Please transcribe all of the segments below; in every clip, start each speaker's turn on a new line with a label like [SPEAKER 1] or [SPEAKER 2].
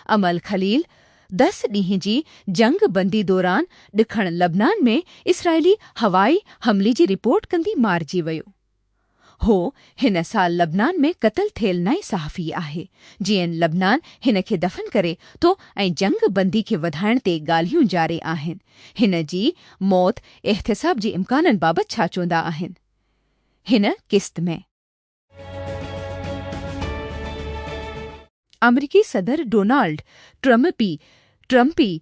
[SPEAKER 1] अमल खलील 10 ॾींहं जी जंग बंदी दौरान ॾिखण लबनान में इसराइली हवाई हमले जी रिपोर्ट कंदी मारिजी वियो। हो हिन साल लबनान में क़त्ल थियल नए सहाफ़ी आहे। जीअं लबनान हिन खे दफ़न करे थो ऐं जंग बंदी खे वधाइण ते ॻाल्हियूं जारी आहिनि। हिन जी मौत एहतिसाब जे इम्काननि बाबति छा चवंदा आहिनि? हिन किस्त में अमरीकी सदर डोनाल्ड ट्रम्पी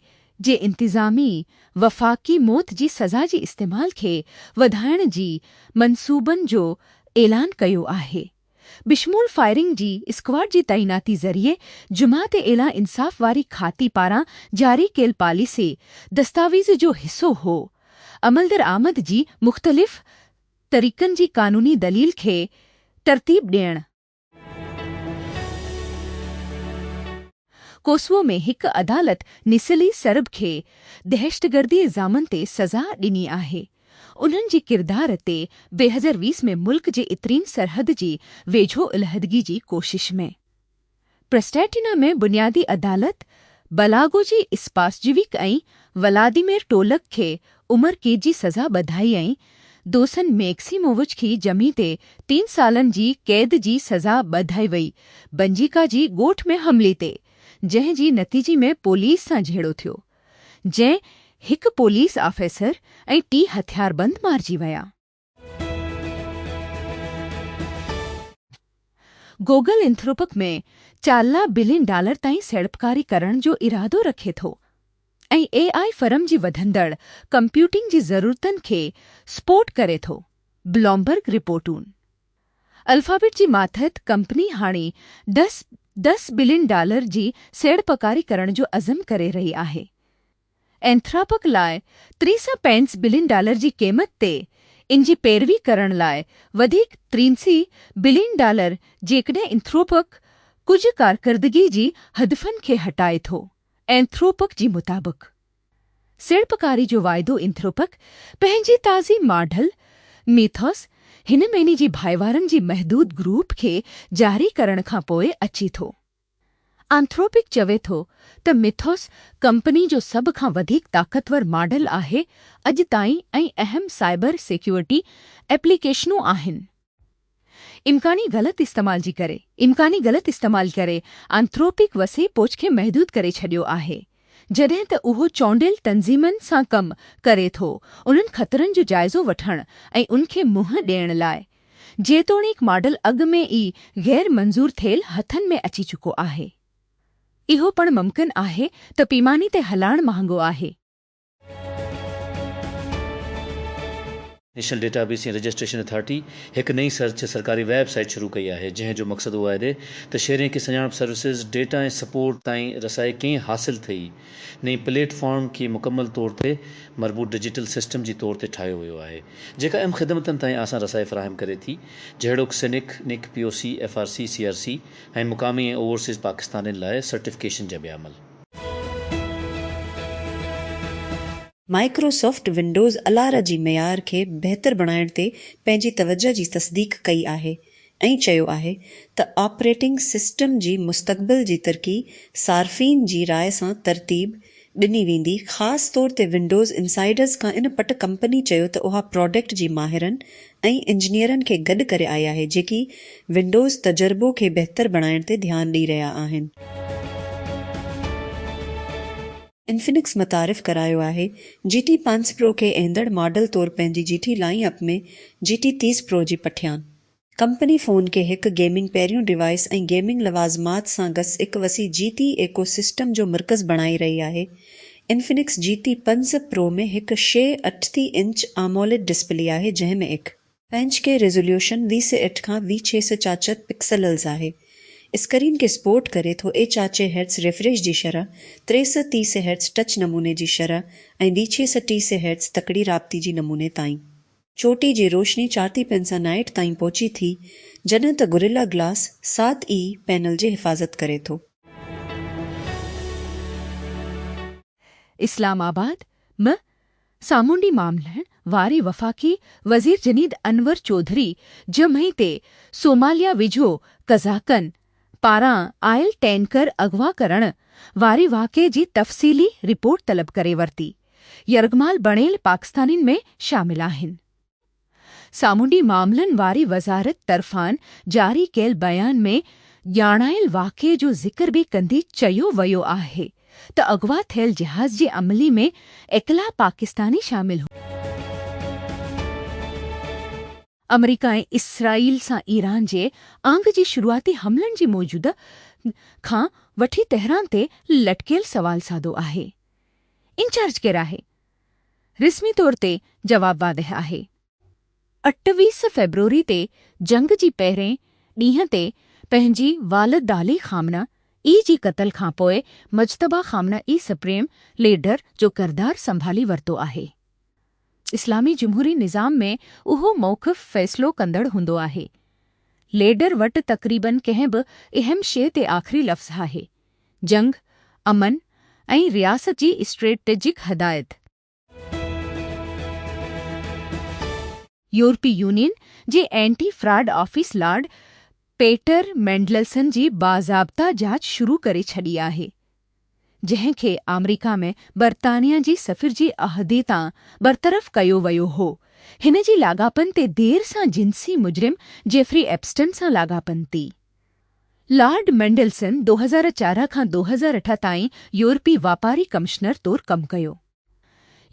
[SPEAKER 1] जे इंतिज़ामी वफ़ाक़ी मौत जी सज़ा जी इस्तेमाल खे वधाइण जी मंसूबनि जो ऐलान कयो आहे। बिशमूल फायरिंग जी स्क्वाड जी तैनाती ज़रिए जुमा ते एला इंसाफ़ वारी खाती पारां जारी कयल पॉलिसी दस्तावेज़ जो हिस्सो हो। अमलदर आमद जी मुख़्तलिफ़ तरीक़नि जी क़ानूनी दलील खे तरतीब ॾियण। कोसवो में हिक अदालत निसली सरब खे दहशतगर्दी इल्ज़ामनि ते सज़ा ॾिनी आहे। उन्हनि जी किरदार ते 2020 में मुल्क जे इतरीन सरहद जी वेझो इलहदगी जी कोशिश में। प्रेस्टेटिना में बुनियादी अदालत बलागो जी इस्पासजीविक ऐं व्लादिमीर टोलक खे उम्र कैद जी सज़ा ॿधाई ऐं दोसन मैक्सिमोविच खे जमी ते 3 सालनि जी कैद जी सज़ा ॿधाई वई बंजीका जी ॻोठ में हमले ते, जंहिं जी नतीजे में पुलिस सां झेड़ो थियो, जंहिं हिक पुलिस ऑफिसर ऐं 3 हथियारबंद मारिजी विया। गूगल एंथ्रोपिक में $4 बिलियन ताईं सीड़पकारी करण जो इरादो रखे थो ऐं AI फर्म जी वधंदड़ कंप्यूटिंग जी ज़रूरतनि खे सपोर्ट करे थो। ब्लूमबर्ग रिपोर्टूं अल्फाबेट जी माथत कंपनी हाणे $10 बिलियन जी सीड़पकारी करण जो अज़म करे रही आहे। एंथ्रोपिक लाइ $365 बिलियन जी क़ीमत ते इन जी पैरवी करण लाइ वधीक $83 बिलियन जेकॾहिं एंथ्रोपिक कुझु कारकर्दगी जी हदफ़नि खे हटाए थो। एंथ्रोपिक जी मुताबिक़ सीड़पकारी जो वाइदो एंथ्रोपिक पंहिंजी ताज़ी मॉडल मिथोस हिन महीने जी भाईवारनि जी महदूद ग्रुप खे जारी करण खां पोइ अची थो। एंथ्रोपिक चवे थो त मिथोस कंपनी जो सभ खां वधीक ताक़तवर मॉडल आहे अॼु ताईं ऐं अहम साइबर सिक्योरिटी एप्लीकेशनूं आहिनि। इम्कानी ग़लत इस्तेमाल करे एंथ्रोपिक वसे पोच खे महदूद करे छॾियो आहे। जॾहिं त उहो चोंडियल तंज़ीमनि सां कमु करे थो उन्हनि ख़तरनि जो जाइज़ो वठण ऐं उनखे मुंहुं ॾियण लाइ, जेतोणीकि मॉडल अॻु में ई गैर मंज़ूर थियल हथनि में अची चुको आहे। इहो पण मुमकिन आहे त पैमाने ते हलाइण महांगो आहे।
[SPEAKER 2] National database and registration authority एक नई सरकारी वेबसाइट शुरू कई है जंहिंजो मक़सदु उहो आहे त शहरी खे सुञाणप सर्विसिस डेटा ऐं सपोर्ट ताईं रसाई कीअं हासिल थई। नई प्लेटफॉर्म खे मुकमल तौर ते मरबूत डिजिटल सिस्टम जी तौर ते ठाहियो वियो आहे जेका अहम ख़िदमतनि ताईं आसान रसाई फ़राहम करे थी, जहिड़ोकि सिनिक, निक, POC, FRC, CRC ऐं मुक़ामी ऐं ओवरसीज़ पाकिस्ताननि लाइ सर्टिफिकेशन जा ॿिया अमल।
[SPEAKER 3] माइक्रोसॉफ्ट विंडोज़ 11 जी मयार खे बहितर बणाइण ते पंहिंजी तवजह जी तस्दीक कई आहे ऐं चयो आहे त ऑपरेटिंग सिस्टम जी मुस्तक़बिल जी तरक़ी सार्फ़ीन जी राय सां तरतीब ॾिनी वेंदी। ख़ासि तौर ते विंडोज़ इनसाइडर्स खां इन पट कंपनी चयो त उहा प्रोडक्ट जी माहिरनि ऐं इंजीनियरनि खे गॾु करे आई आहे जेकी विंडोज़ तजुर्बो खे बहितर बणाइण ते ध्यानु ॾेई रहिया आहिनि। इन्फिनिक्स मुतारिफ़ करायो आहे GT 5 Pro खे ईंदड़ मॉडल तौरु पंहिंजी GT लाइनअप में GT 30 Pro जी पठियान। कंपनी फ़ोन खे हिकु गेमिंग पहिरियों डिवाइस ऐं गेमिंग लवाज़मात सां गॾु हिकु वसी GT इकोसिस्टम जो मर्कज़ बणाई रही आहे। इन्फिनिक्स GT 5 Pro में हिकु 6.8 इंच AMOLED डिस्प्ले आहे जंहिं में हिकु 5K रेज़ोल्यूशन 20:8 खां 2664 पिक्सल्स आहे। स्क्रीन खे सपोर्ट करे थो 800 हर्ट्ज़ रिफ्रेश जी शरह, 330 हर्ट्ज़ टच नमूने जी शरह ऐं 230 हर्ट्ज़ तकड़ी राब्ती जी नमूने ताईं। चोटी जी रोशनी 4:5 नाइट ताईं पहुची थी, जॾहिं त गोरिल्ला ग्लास 7E पैनल जी हिफ़ाज़त करे थो।
[SPEAKER 1] इस्लामाबाद में सामूंडी मामलनि वारी वफ़ाक़ी वज़ीर जनीद अनवर चौधरी जमही ते सोमालिया विझो कज़ाकनि पारां आयल टैंकर अगवा करण वारे वाक़े जी तफ़सीली रिपोर्ट तलब करे वरिती। यरगमाल बणेल पाकिस्तानियुनि में शामिल आहिनि। सामूंडी मामलनि वारी वज़ारत तरफ़ान जारी कयल बयान में ॼाणायल वाक़े जो ज़िक्र बि कंदी चयो वियो आहे त अगवा थियल जहाज़ जी अमली में एकला पाकिस्तानी शामिल हो। अमरीका ऐं इसराईल सां ईरान जे आंग जी शुरूआती हमलनि जी मौजूदा खां वठी तेहरान ते लटकियल सवाल सादो आहे। इंचार्ज केरु आहे? रस्मी तौर ते जवाब वादह आहे। 28 फ़रवरी ते जंग जी पहिरें ॾींहं ते पंहिंजी वालिद आली खामना ई जी क़त्ल खां पोइ मुजतबा खामना ई सुप्रीम लीडर जो किरदार संभाली वरितो आहे। इस्लामी जमहूरी निज़ाम में उहो मौक़िफ़ फ़ैसिलो कंदड़ हूंदो आहे। लीडर वटि तक़रीबन कंहिं बि अहम शइ ते आख़िरी लफ़्ज़ आहे। जंग, अमन ऐं रियासत जी स्ट्रेटेजिक हदायत। यूरोपी यूनियन जे एंटी फ्रॉड ऑफिस लॉर्ड पेटर मेंडलसन जी बाज़ाब्ता जांच शुरू करे छॾी आहे, जंहिंखे अमरीका में बर्तानिया जी सफ़िर जी अहदे तां बरतरफ़ कयो वियो हो। हिन जी लाॻापन ते देर सां जिन्सी मुजरिम जेफरी एप्स्टन सां लाॻापन थी। लॉर्ड मेंडलसन 2004 खां 2008 ताईं यूरोपी वापारी कमिश्नर तौरु कमु कयो।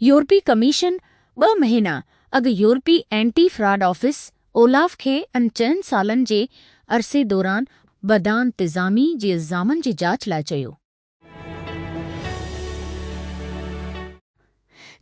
[SPEAKER 1] यूरोपी कमीशन 2 महीना अॻु यूरोपी एंटी फ्रॉड ऑफिस ओलाफ खे 5 सालनि जे अरसे दौरान बदइंतिज़ामी जे इल्ज़ामनि जी जाच लाइ चयो।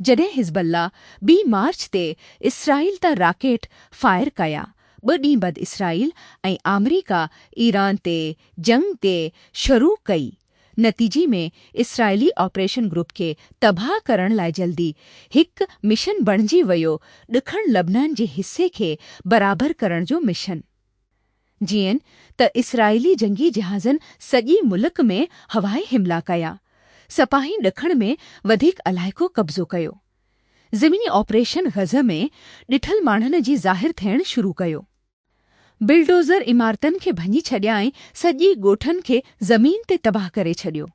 [SPEAKER 1] जॾहिं हिज़बुल्लाह 2 मार्च ते इसराईल तां रॉकेट फायर कया, 2 ॾींहं बाद इसराईल ऐं अमरीका ईरान ते जंग ते शुरू कई। नतीजे में इसराइली ऑपरेशन ग्रुप खे तबाह करण लाइ जल्दी हिकु मिशन बणिजी वियो, ॾखण लबनान जे हिसे खे बराबरि करण जो मिशन। जीअं त इसराइली जंगी जहाज़नि सॼी मुल्क में हवाई हमला कया, सपाही ॾखण में वधीक इलाइक़ो कब्ज़ो कयो। ज़मीनी ऑपरेशन ग़ज़ में ॾिठल माण्हुनि जी ज़ाहिर थियण शुरू कयो। बिल्डोज़र इमारतनि खे भञी छॾिया ऐं सॼी ॻोठनि खे ज़मीन ते तबाह करे छॾियो।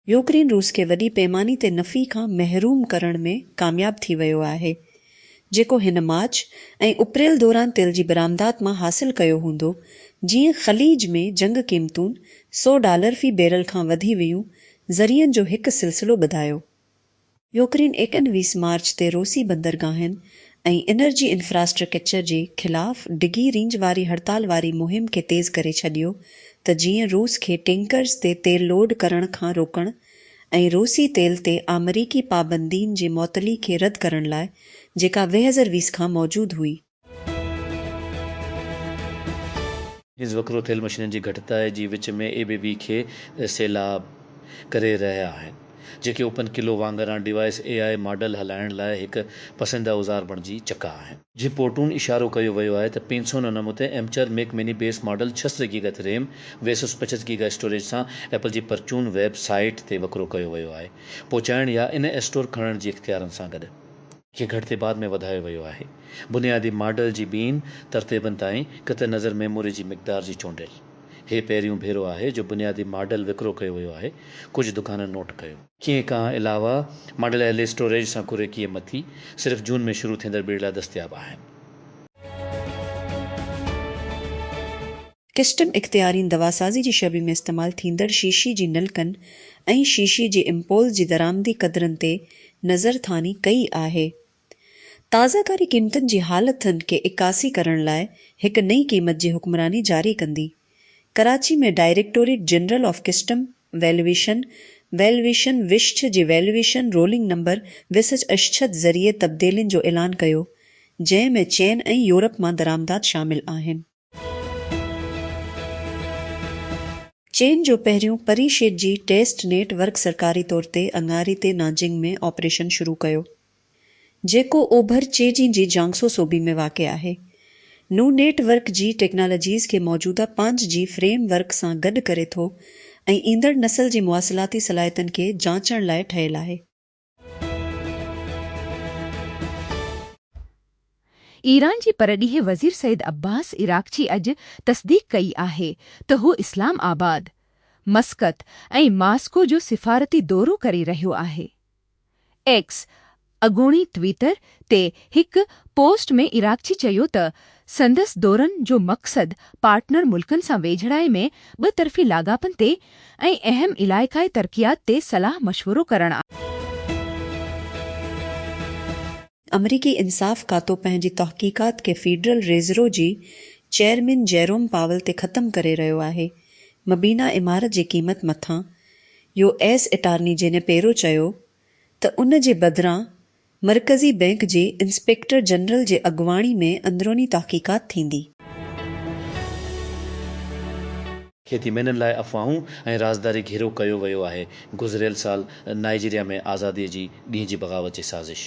[SPEAKER 3] यूक्रेन रूस खे वॾी पैमाने ते नफ़ी खां महरूम करण में कामयाब थी वियो आहे, जेको हिन मार्च ऐं अप्रैल दौरान तेल जी बरामदात मां हासिल कयो हूंदो। जीअं ख़लीज में जंग क़ीमतुनि $100 फ़ी बैरल खां वधी वियूं, ज़रियनि जो हिकु सिलसिलो ॿुधायो। यूक्रेन 21 मार्च ते रूसी बंदरगाहनि ऐं एनर्जी इंफ्रास्ट्रक्चर जे ख़िलाफ़ डिघी रेंज वारी हड़ताल वारी मुहिम खे तेज़ करे छॾियो त जीअं रूस खे टैंकर्स ते तेल लोड करण खां रोकण ऐं रूसी तेल ते अमरीकी पाबंदियुनि जी मुअतली खे रद्द करण लाइ, जेका 2020 खां मौजूदु हुई।
[SPEAKER 2] हिज़ वकिरो थियल मशीननि जी घटिताई जी विच में ABB खे सैलाब करे रहिया आहिनि, जेके ओपन किलो वांगुरु डिवाइस AI मॉडल हलाइण लाइ हिकु पसंदीदा औज़ार बणिजी चुका आहिनि। रिपोर्टुनि इशारो कयो वियो आहे त 599 ते एमचर Mac mini base model 600 giga RAM 255 giga storage सां एप्पल जी परचून वेबसाइट ते वकिरो कयो वियो आहे। पहुचाइण या इन स्टोर खणण जी इख़्तियारनि सां गॾु खे घटि बाद में वधायो वियो आहे। बुनियादी मॉडल जी ॿिनि तरतीबनि ताईं क़त नज़र मेमोरी जी मिक़दार जी चूंडियल। हे पहिरियों भेरो आहे जो बुनियादी मॉडल विकिरो कयो वियो आहे, कुझु दुकाननि नोट कयो। कीअं खां अलावा मॉडल एल स्टोरेज सां कुरेकीअ मथी सिर्फ़ु जून में शुरू थींदड़ बिड़ लाइ दस्तियाब आहिनि।
[SPEAKER 3] किस्टम इख़्तियारीन दवासाज़ी जी शबी में इस्तेमालु थींदड़ शीशी जी नलकनि ऐं शीशी जी इम्पोल जी दरामदी क़दरनि ते नज़रथानी कई आहे। ताज़ाकारी क़ीमतुनि जी हालतुनि खे इकासी करण लाइ हिकु नई क़ीमत जी हुक्मरानी जारी कंदी। कराची में directorate general of custom valuation विश्च जे वैल्यूएशन रोलिंग नंबर 268 ज़रिए तब्दीलियुनि जो ऐलान कयो, जंहिं में चीन ऐं यूरोप मां दरामदात शामिल आहिनि। चीन जो पहिरियों परीशेट जी टेस्ट नेटवर्क सरकारी तौर ते अंगारी ते नाजिंग में ऑपरेशन शुरू कयो, जेको ओभर चेजी जी जांगसो सूबे में वाक़ आहे। नू नेटवर्क जी टेक्नोलॉजीज़ खे मौजूदा 5G फ्रेमवर्क सां गॾु करे थो ऐं ईंदड़ नस्ल जी मुवासिलाती सलाहियतुनि खे जांचण लाइ ठहियलु आहे।
[SPEAKER 1] ईरान जी परॾीह वज़ीर सईद अब्बास इराक़ची अॼु तस्दीक कई आहे त हू इस्लाम आबाद, मस्कत ऐं मास्को जो सिफ़ारती दौरो करे रहियो आहे। एक्स अॻूणी ट्विटर ते हिकु पोस्ट में इराक़ची चयो त संदसि दौरनि जो मक़सदु पार्टनर मुल्कनि सां वेझड़ाई में ॿतरफ़ी लाॻापनि ते ऐं अहम इलाइक़ाई तरक़ियात ते सलाह मशवरो करणु आहे।
[SPEAKER 3] अमरीकी इंसाफ़ खातो पंहिंजी तहक़ीक़ात खे फेडरल रिज़र्व जी चेयरमैन जेरोम पावल ते ख़तमु करे रहियो आहे। मबीना इमारत जी क़ीमत मथां यूएस अटार्नी जिने पहिरियों चयो त उन जे बदिरां मरकज़ी बैंक जे इंस्पेक्टर जनरल जे अॻुवाणी में अंदरूनी तहक़ीक़ात थींदी।
[SPEAKER 2] खेती ॿिन्हिनि लाइ अफ़वाहूं ऐं राज़दारी घेरो कयो वियो आहे। गुज़िरियल साल नाइजीरिया में आज़ादीअ जी ॾींहं जी बग़ावत जी साज़िश,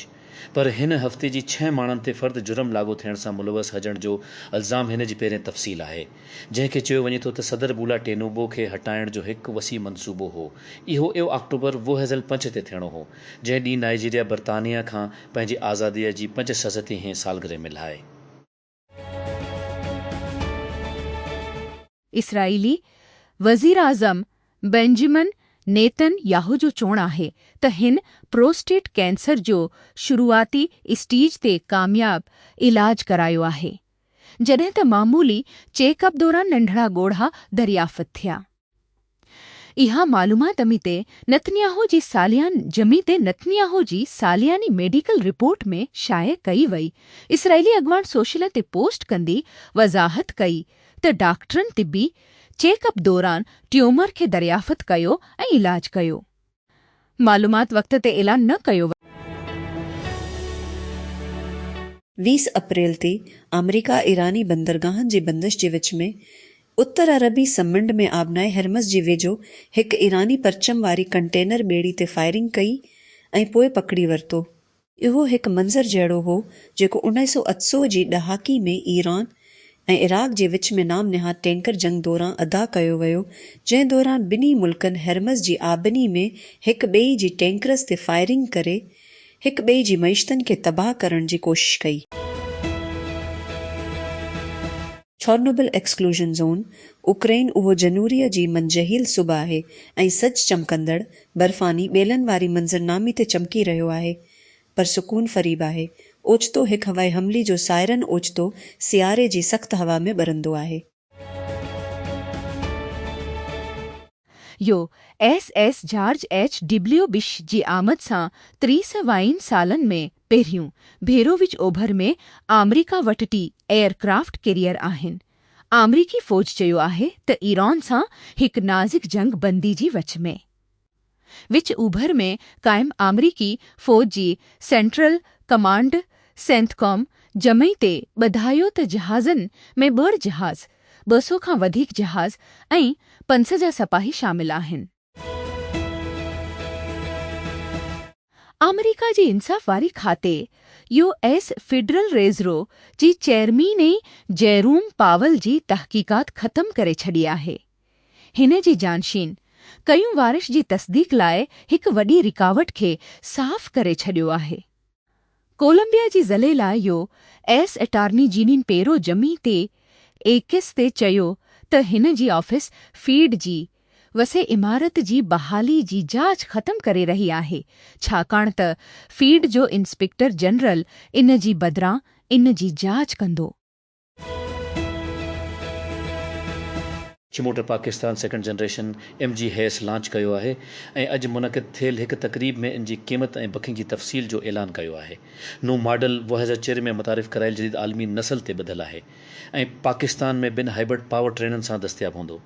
[SPEAKER 2] पर हिन हफ़्ते जी 6 माण्हुनि ते फ़र्द जुर्म लागू थियण सां मुलवस हुजण जो इल्ज़ाम हिन जी पहिरें तफ़सील आहे, जंहिंखे चयो वञे थो त सदर बूला टेनूबो खे हटाइण जो हिकु वसी मंसूबो हो। इहो 1 अक्टूबर 2005 ते थियणो हो, जंहिं ॾींहुं नाइजीरिया बरतानिया खां पंहिंजी आज़ादीअ जी 75वीं सालगिरह मिलाए।
[SPEAKER 1] इसराइली वज़ीर आज़म बेंजामिन नेतन्याहू जो चवणु आहे त हिन प्रोस्टेट कैंसर जो शुरूआती स्टेज ते कामयाब इलाज करायो आहे, जॾहिं त मामूली चेकअप दौरान नंढड़ा ॻोढ़हा दरियाफ़त थिया। इहा मालूमात नेतन्याहू जी सालियानी मेडिकल रिपोर्ट में शाये कई वई। इसराइली अॻवान सोशल ते पोस्ट कंदी वज़ाहत कई त डॉक्टरनि तिबी चेकअप दौरान ट्यूमर खे दरियाफ़त कयो ऐं इलाज कयो। मालूमात वक़्त ते ऐलान न कयो।
[SPEAKER 3] 20 अप्रैल ते अमरीका ईरानी बंदरगाहनि जे बंदिश जे विच में उत्तर अरबी समुंड में आबनाए हरमज़ जे वेझो हिकु ईरानी परचम वारी कंटेनर ॿेड़ी ते फायरिंग कई ऐं पोइ पकड़ी वरितो। इहो हिकु मंज़र जहिड़ो हो जेको 1980 जी ॾहाकी में ईरान ऐं इराक़ जे विच में नाम निहाद टैंकर जंग दौरान अदा कयो वियो, जंहिं दौरान ॿिन्ही मुल्कनि हरमज़ जी आबनी में हिक ॿिए जी टैंकरस ते फायरिंग करे हिक ॿिए जी मईशतनि खे तबाह करण जी कोशिश कई। चोर्नोबिल एक्सक्लूजन ज़ोन उक्रेन उहो जनूरीअ जी मंझहील सुबह आहे ऐं सच चमकंदड़ बर्फ़ानी ॿेलनि वारी मंज़रनामी ते चमकी रहियो आहे, पर सुकून फ़रीब आहे। ओचितो हिकु हवाई हमले जो सायरन ओचितो सियारे जी सख़्त हवा में ॿरंदो आहे।
[SPEAKER 1] यो SS जॉर्ज H.W. बुश जी आमद सां 30 सालनि में पहिरियों भेरो विच ओभर में अमरीका वटि 2 एयरक्राफ्ट कैरियर आहिनि। अमरीकी फ़ौज चयो आहे त ईरान सां हिकु नाज़ुक जंग बंदी जी विच ओभर में क़ाइम अमरीकी फ़ौज जी सेंट्रल कमांड सेंथकॉम जमई ते ॿुधायो त जहाज़नि में 2 जहाज़, 200 खां वधीक जहाज़ ऐं 50 सपाही शामिल आहिनि। अमरीका जी इंसाफ़ वारी खाते US फेडरल रिज़र्व जी चेयरमैन जेरोम पावल जी तहक़ीक़ात ख़तमु करे छॾी आहे। हिन जी जानशीन कयूं वारिश जी तस्दीक लाइ हिकु वॾी रिकावट खे साफ़ करे छॾियो आहे। कोलंबिया जी ज़ले लाइ US अटार्नी जनरल पेरो जमी ते 21 ते चयो त हिन जी ऑफिस फीड जी वसे इमारत जी बहाली जी जांच ख़तमु करे रही आहे, छाकाणि त फीड जो इंस्पेक्टर जनरल इन जी बदिरां इन जी जांच कंदो।
[SPEAKER 2] Motor Pakistan second generation MG हैस लॉन्च कयो आहे ऐं अॼु मुनक़िद थियल हिकु तक़रीब में इन जी क़ीमत ऐं बुकिंग जी तफ़सील जो ऐलान कयो आहे। नओं मॉडल 2004 में मुतारिफ़ करायल जदीद आलमी नस्ल ते ॿधल आहे ऐं पाकिस्तान में 2 हाइब्रिड पावर ट्रेननि सां दस्तियाब हूंदो।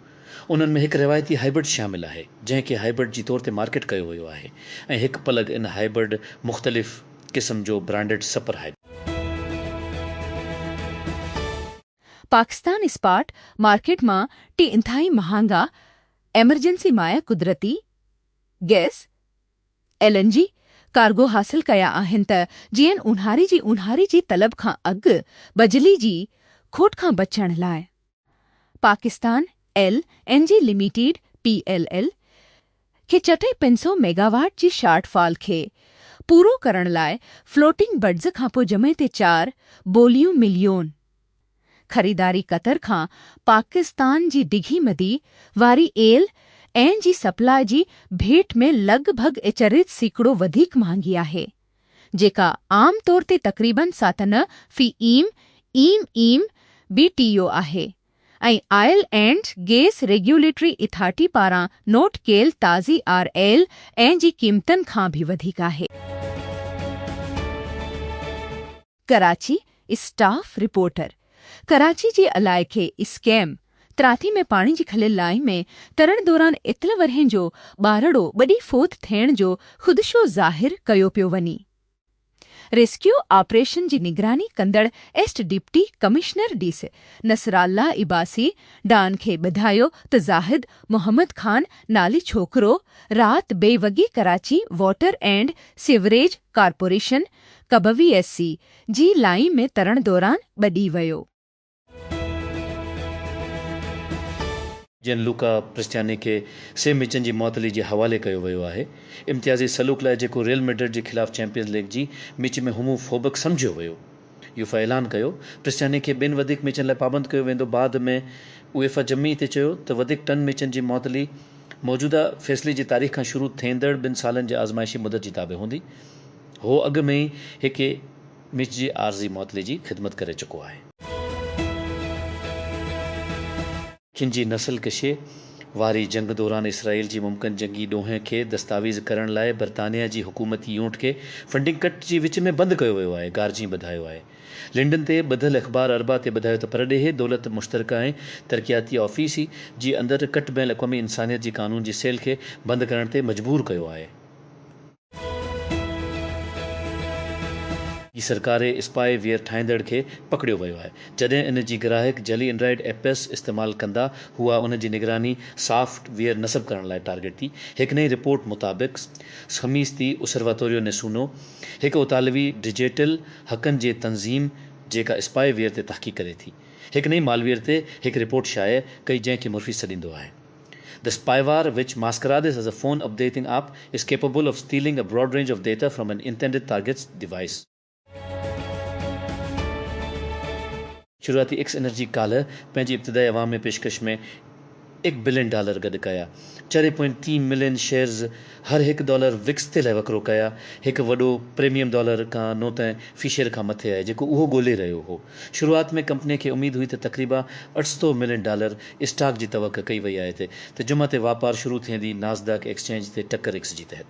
[SPEAKER 2] उन्हनि में हिकु रिवायती हाइब्रिड शामिल आहे जंहिंखे हाइब्रिड जी तौर ते मार्केट कयो वियो आहे ऐं हिकु प्लग इन हाइब्रिड मुख़्तलिफ़ क़िस्म जो ब्रांडेड सपर हाइब्रिड।
[SPEAKER 1] पाकिस्तान इस्पात मार्केट में 2 इंतहाई महांगा एमरजेंसी माया कुदरती गैस LNG कार्गो हासिल कया आहिनि त जीअं ऊन्हारी जी तलब खां अॻु बिजली जी खोट खां बचण लाइ। पाकिस्तान LNG लिमिटेड PLL खे 500 मेगावाट जी शॉर्टफॉल खे पूरो करण लाइ फ्लोटिंग बड्स खां पोइ जमे ते 4 बोलियूं मिलियोन। ख़रीदारी कतर खां पाकिस्तान जी डिघी मदी वारी एल ऐं जी सप्लाई जी भेट में लॻभॻ एचरित सैकड़ो वधीक महांगी आहे, जेका आम तौर ते तक़रीबन 7 फी ईम BTU आहे ऐं oil and gas regulatory authority पारां नोट कयल ताज़ी RL ऐं जी क़ीमतनि खां भी वधीक आहे। कराची स्टाफ रिपोर्टर कराची जे इलाइक़े स्कैम त्राथी में पाणी जी खलियल लाइन में तरण दौरान इतल वरहं जो ॿारड़ो वॾी फोत थियण जो ख़ुदशो ज़ाहिर कयो पियो वञे। रेस्क्यू ऑपरेशन जी निगरानी कंदड़ एस्ट deputy commissioner DC Nasrullah Abbasi डान खे ॿुधायो त ज़ाहिद मोहम्मद ख़ान नाली छोकिरो राति बेवॻी Karachi water and sewerage corporation कबवी SC जी लाइन में तरण दौरान ॿॾी वियो।
[SPEAKER 2] जिन लूका प्रिस्टियानी खे 6 मैचनि जी मुअतली जे हवाले कयो वियो आहे। इम्तियाज़ी सलूक लाइ जेको रियल मैड्रिड जे ख़िलाफ़ चैंपियंस लीग जी मैच में होमोफोबिक सम्झियो वियो। यूफा ऐलान कयो प्रिस्टियानी खे 2 वधीक मैचनि लाइ पाबंद कयो वेंदो। बाद में UEFA जमी ते चयो त वधीक 3 मैचनि जी मुअतली मौजूदा फ़ैसिले जी तारीख़ खां शुरू थींदड़ 2 सालनि जे आज़माइशी मुदत जी ताबे हूंदी। हो अॻु में ई हिकु मैच जी आरज़ी मुअतली जी ख़िदमत करे चुको आहे। खिंजी नस्ल कशे वारी जंग दौरान इसराइल जी मुमकिन जंगी ॾोह खे दस्तावेज़ करण लाइ बरतानिया जी हुकूमती यूनिट खे फंडिंग कट जी विच में बंदि कयो वियो आहे। गार्जी ॿुधायो आहे। लिंडन ते ॿुधल अख़बार अरबा ते ॿुधायो त परॾेहे दौलत मुश्तरका ऐं तरक़ियाती ऑफिसी जी अंदरि कट बैन अक़वामी इंसानियत जी कानून जी सेल खे बंदि करण ते मजबूर कयो आहे। ही सरकारे स्पाई वेयर ठाहींदड़ खे पकड़ियो वियो आहे। जॾहिं इन जी ग्राहक जली एंड्रॉइड एप्स इस्तेमालु कंदा हुआ उन जी निगरानी सॉफ्टवेयर नस्ब करण लाइ टारगेट थी। हिकु नई रिपोर्ट मुताबिक़ ख़मीस ती उबservatorio नेसूनो हिकु उतालवी डिजिटल हक़नि जे तंज़ीम जेका स्पाई वेयर ते तहक़ीक़ करे थी हिकु नई मालवेयर ते हिकु रिपोर्ट शाया कई जंहिंखे मुर्फ़ी सॾींदो आहे। The spyware, which masquerades as a phone updating app, is capable of stealing a broad range of data from an intended target's device. शुरुआती एक्स एनर्जी काल्ह पंहिंजी इब्तिदाई अवाम में पेशकश में $1 बिलियन गॾु कया। 4.3 मिलियन शेयर्स हर $1 विक्स ते लाइ वकिरो कया। हिकु वॾो प्रीमियम डॉलर खां नो त फी शेयर खां मथे आहे जेको उहो ॻोल्हे रहियो हो। शुरूआत में कंपनी खे उमेद हुई त तक़रीबा $800 मिलियन स्टॉक जी तवक़ कई वई आहे त जुमा ते वापार शुरू थींदी नाज़दाक एक्सचेंज ते टकर एक्स जी तहत।